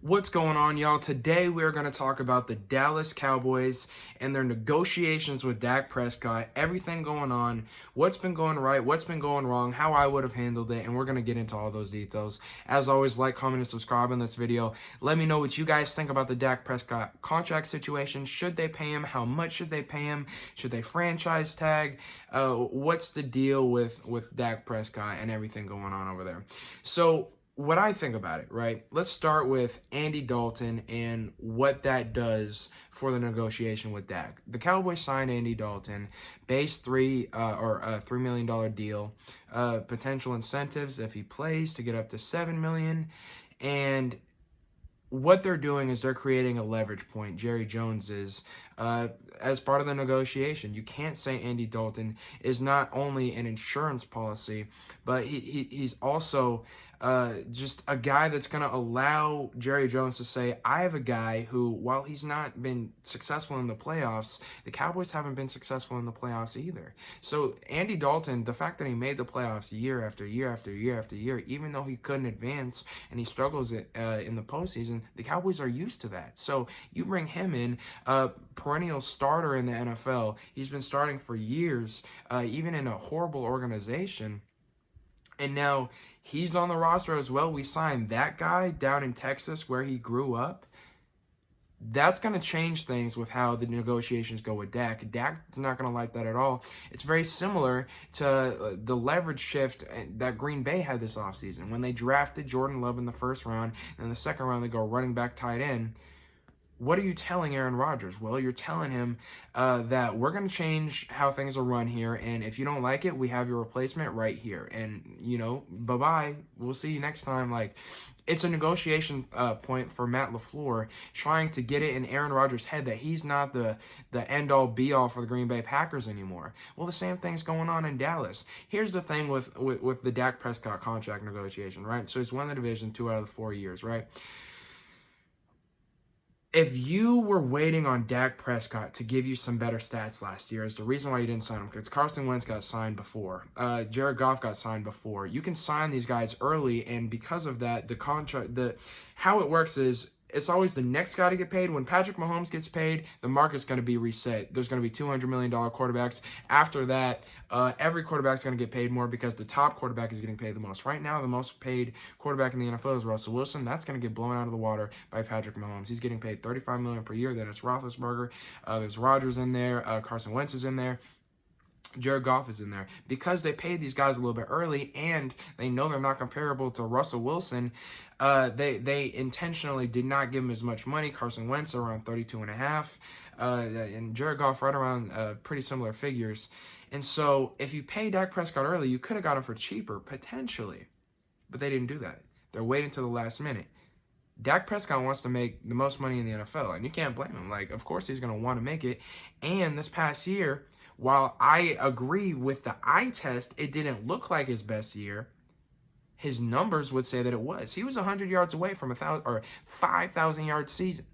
What's going on, y'all? Today we're going to talk about the Dallas Cowboys and their negotiations with Dak Prescott, everything going on, what's been going right, what's been going wrong, how I would have handled it, and we're going to get into all those details. As always, like, comment, and subscribe on this video. Let me know what you guys think about the Dak Prescott contract situation. Should they pay him? How much should they pay him? Should they franchise tag? What's the deal with Dak Prescott and everything going on over there? So, what I think about it, right? Let's start with Andy Dalton and what that does for the negotiation with Dak. The Cowboys signed Andy Dalton, base $3 million deal, potential incentives if he plays to get up to $7 million, and what they're doing is they're creating a leverage point. Jerry Jones is, as part of the negotiation. You can't say Andy Dalton is not only an insurance policy, but he's also just a guy that's going to allow Jerry Jones to say, I have a guy who, while he's not been successful in the playoffs, the Cowboys haven't been successful in the playoffs either. So Andy Dalton, the fact that he made the playoffs year after year after year after year, even though he couldn't advance and he struggles in the postseason, the Cowboys are used to that. So you bring him in, perennial starter in the NFL. He's been starting for years, even in a horrible organization. And now he's on the roster as well. We signed that guy down in Texas where he grew up. That's going to change things with how the negotiations go with Dak. Dak's not going to like that at all. It's very similar to the leverage shift that Green Bay had this offseason. When they drafted Jordan Love in the first round, and in the second round they go running back tight end. What are you telling Aaron Rodgers? Well, you're telling him that we're going to change how things are run here, and if you don't like it, we have your replacement right here. And, bye-bye. We'll see you next time. Like, it's a negotiation point for Matt LaFleur, trying to get it in Aaron Rodgers' head that he's not the end-all, be-all for the Green Bay Packers anymore. Well, the same thing's going on in Dallas. Here's the thing with the Dak Prescott contract negotiation, right? So he's won the division 2 out of the 4 years, right? If you were waiting on Dak Prescott to give you some better stats last year, is the reason why you didn't sign him, because Carson Wentz got signed before. Jared Goff got signed before. You can sign these guys early, and because of that, how it works is it's always the next guy to get paid. When Patrick Mahomes gets paid, the market's going to be reset. There's going to be $200 million quarterbacks. After that, every quarterback's going to get paid more because the top quarterback is getting paid the most. Right now, the most paid quarterback in the NFL is Russell Wilson. That's going to get blown out of the water by Patrick Mahomes. He's getting paid $35 million per year. Then it's Roethlisberger. There's Rodgers in there. Carson Wentz is in there. Jared Goff is in there. Because they paid these guys a little bit early and they know they're not comparable to Russell Wilson, they intentionally did not give him as much money. Carson Wentz around 32.5, and Jared Goff right around pretty similar figures. And so if you pay Dak Prescott early, you could have got him for cheaper, potentially. But they didn't do that. They're waiting till the last minute. Dak Prescott wants to make the most money in the NFL, and you can't blame him. Like, of course he's going to want to make it. And this past year, while I agree with the eye test, it didn't look like his best year. His numbers would say that it was. He was 100 yards away from a 5,000-yard season.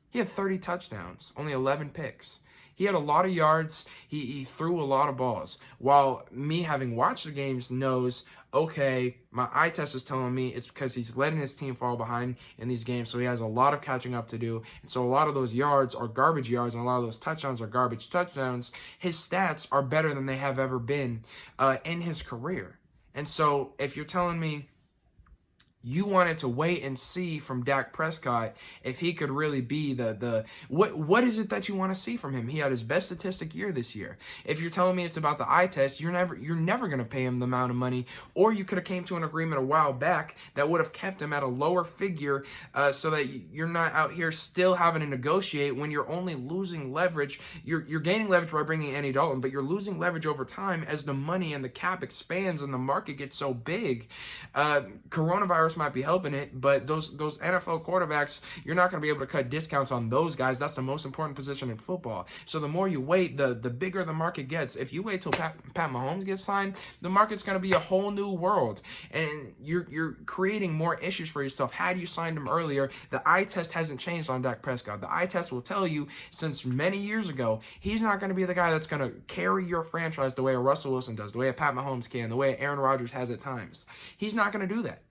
He had 30 touchdowns, only 11 picks. He had a lot of yards. He threw a lot of balls. While me, having watched the games, knows, okay, my eye test is telling me it's because he's letting his team fall behind in these games, so he has a lot of catching up to do. And so a lot of those yards are garbage yards, and a lot of those touchdowns are garbage touchdowns. His stats are better than they have ever been in his career. And so if you're telling me you wanted to wait and see from Dak Prescott if he could really be what is it that you want to see from him? He had his best statistic year this year. If you're telling me it's about the eye test, you're never going to pay him the amount of money, or you could have came to an agreement a while back that would have kept him at a lower figure so that you're not out here still having to negotiate when you're only losing leverage. You're gaining leverage by bringing Andy Dalton, but you're losing leverage over time as the money and the cap expands and the market gets so big. Coronavirus might be helping it, but those NFL quarterbacks, you're not going to be able to cut discounts on those guys. That's the most important position in football. So the more you wait, the bigger the market gets. If you wait till Pat Mahomes gets signed, the market's going to be a whole new world, and you're creating more issues for yourself. Had you signed him earlier, the eye test hasn't changed on Dak Prescott. The eye test will tell you since many years ago, he's not going to be the guy that's going to carry your franchise the way a Russell Wilson does, the way a Pat Mahomes can, the way Aaron Rodgers has at times. He's not going to do that.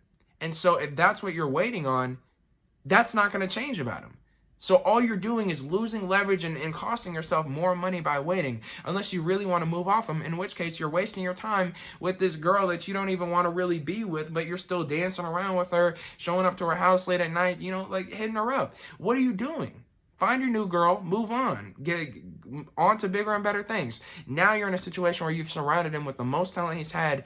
And so if that's what you're waiting on, That's not going to change about him. So all you're doing is losing leverage and costing yourself more money by waiting, unless you really want to move off him, in which case you're wasting your time with this girl that you don't even want to really be with, but you're still dancing around with her, showing up to her house late at night, like hitting her up. What are you doing? Find your new girl, move on, get on to bigger and better things. Now you're in a situation where you've surrounded him with the most talent he's had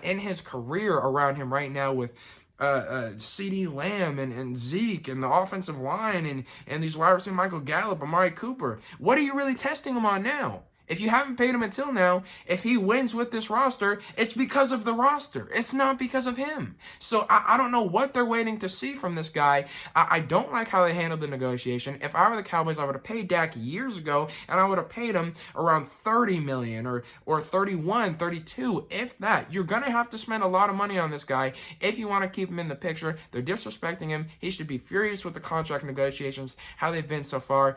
in his career around him right now, with CeeDee Lamb and Zeke and the offensive line and these wide receivers, Michael Gallup, Amari Cooper. What are you really testing him on now? If you haven't paid him until now, if he wins with this roster, it's because of the roster. It's not because of him. So I don't know what they're waiting to see from this guy. I don't like how they handled the negotiation. If I were the Cowboys, I would have paid Dak years ago, and I would have paid him around $30 million or 31, 32, if that. You're going to have to spend a lot of money on this guy if you want to keep him in the picture. They're disrespecting him. He should be furious with the contract negotiations, how they've been so far.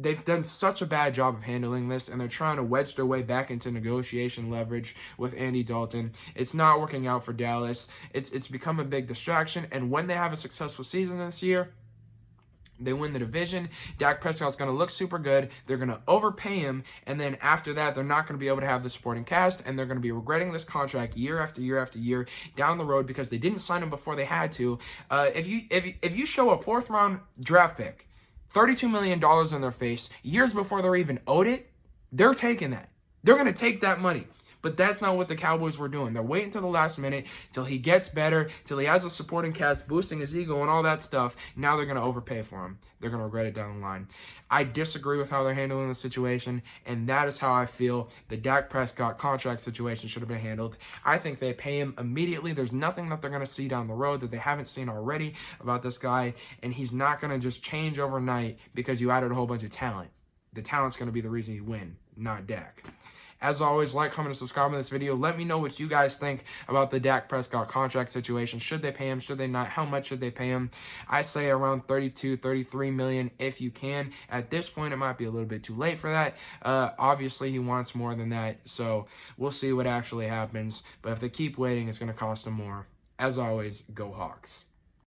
They've done such a bad job of handling this, and they're trying to wedge their way back into negotiation leverage with Andy Dalton. It's not working out for Dallas. It's become a big distraction, and when they have a successful season this year, they win the division, Dak Prescott's going to look super good. They're going to overpay him, and then after that, they're not going to be able to have the supporting cast, and they're going to be regretting this contract year after year after year down the road because they didn't sign him before they had to. If you show a fourth-round draft pick, $32 million in their face, years before they're even owed it, they're taking that. They're going to take that money. But that's not what the Cowboys were doing. They're waiting till the last minute, till he gets better, till he has a supporting cast, boosting his ego and all that stuff. Now they're going to overpay for him. They're going to regret it down the line. I disagree with how they're handling the situation, and that is how I feel the Dak Prescott contract situation should have been handled. I think they pay him immediately. There's nothing that they're going to see down the road that they haven't seen already about this guy, and he's not going to just change overnight because you added a whole bunch of talent. The talent's going to be the reason you win, not Dak. As always, like, comment, and subscribe on this video. Let me know what you guys think about the Dak Prescott contract situation. Should they pay him? Should they not? How much should they pay him? I say around 32, 33 million if you can. At this point, it might be a little bit too late for that. Obviously, he wants more than that, so we'll see what actually happens. But if they keep waiting, it's going to cost him more. As always, go Hawks.